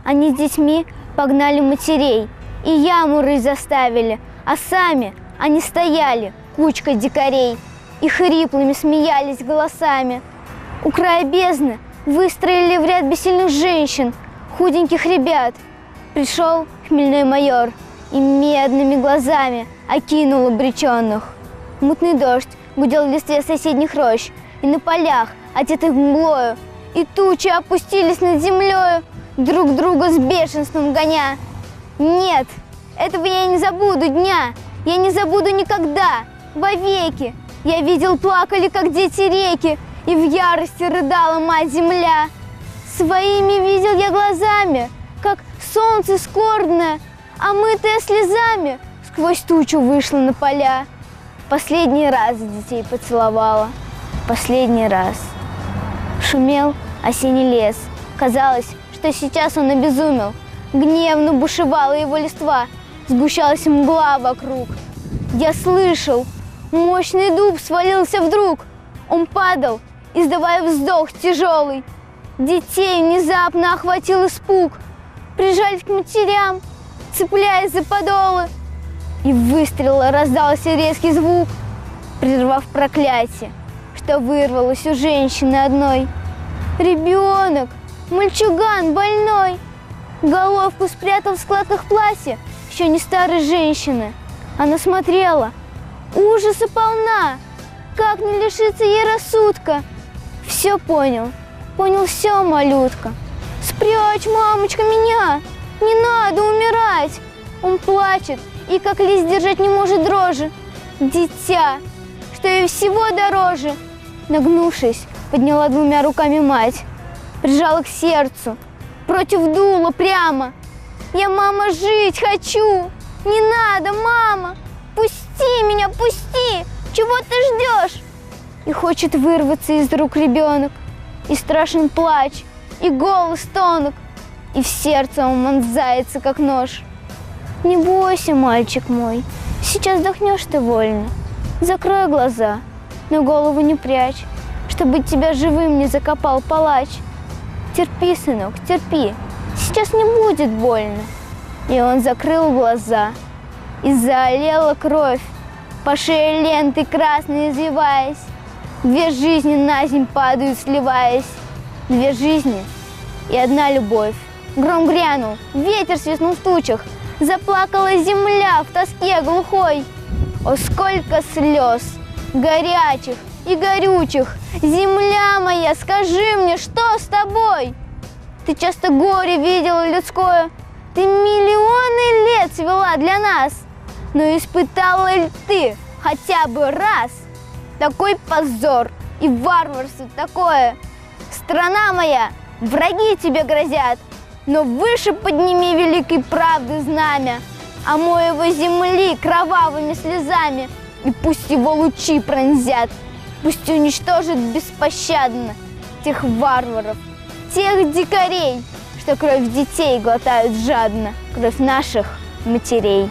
Они с детьми погнали матерей и яму рыть заставили, а сами они стояли, кучка дикарей, и хриплыми смеялись голосами. У края бездны выстроили в ряд бессильных женщин, худеньких ребят. Пришел хмельной майор и медными глазами окинул обреченных. Мутный дождь гудел в листве соседних рощ, и на полях, одетых мглою, и тучи опустились над землею, друг друга с бешенством гоня. Нет, этого я не забуду дня, я не забуду никогда, вовеки. Я видел, плакали, как дети реки, и в ярости рыдала мать-земля. Своими видел я глазами, как солнце скорбное, омытое слезами, сквозь тучу вышло на поля. Последний раз детей поцеловала, последний раз. Шумел осенний лес, казалось, что сейчас он обезумел. Гневно бушевала его листва, сгущалась мгла вокруг. Я слышал, мощный дуб свалился вдруг. Он падал, издавая вздох тяжелый. Детей внезапно охватил испуг. Прижались к матерям, цепляясь за подолы. И выстрела раздался резкий звук, прервав проклятие, что вырвалось у женщины одной. Ребенок, мальчуган больной, головку спрятал в складках платья еще не старой женщины. Она смотрела, ужаса полна, как не лишиться ей рассудка. Все понял все, малютка. Спрячь, мамочка, меня, не надо умирать. Он плачет и как лист держать не может дрожи. Дитя, что ей всего дороже. Нагнувшись, подняла двумя руками мать, прижала к сердцу, против дула прямо. Я, мама, жить хочу. Не надо, мама, пусти меня, пусти. Чего ты ждешь? И хочет вырваться из рук ребенок, и страшен плач, и голос тонок, и в сердце он вонзается, как нож. Не бойся, мальчик мой, сейчас вдохнешь ты вольно. Закрой глаза, но голову не прячь, чтобы тебя живым не закопал палач. Терпи, сынок, терпи, сейчас не будет больно. И он закрыл глаза, и заолела кровь, по шее лентой красной извиваясь. Две жизни на земь падают, сливаясь. Две жизни и одна любовь. Гром грянул, ветер свистнул в тучах, заплакала земля в тоске глухой. О, сколько слез, горячих и горючих! Земля моя, скажи мне, что с тобой? Ты часто горе видела людское, ты миллионы лет свела для нас, но испытала ли ты хотя бы раз такой позор и варварство такое? Страна моя, враги тебе грозят, но выше подними великой правды знамя, омой его земли кровавыми слезами, и пусть его лучи пронзят, пусть уничтожит беспощадно тех варваров, тех дикарей, что кровь детей глотают жадно, кровь наших матерей.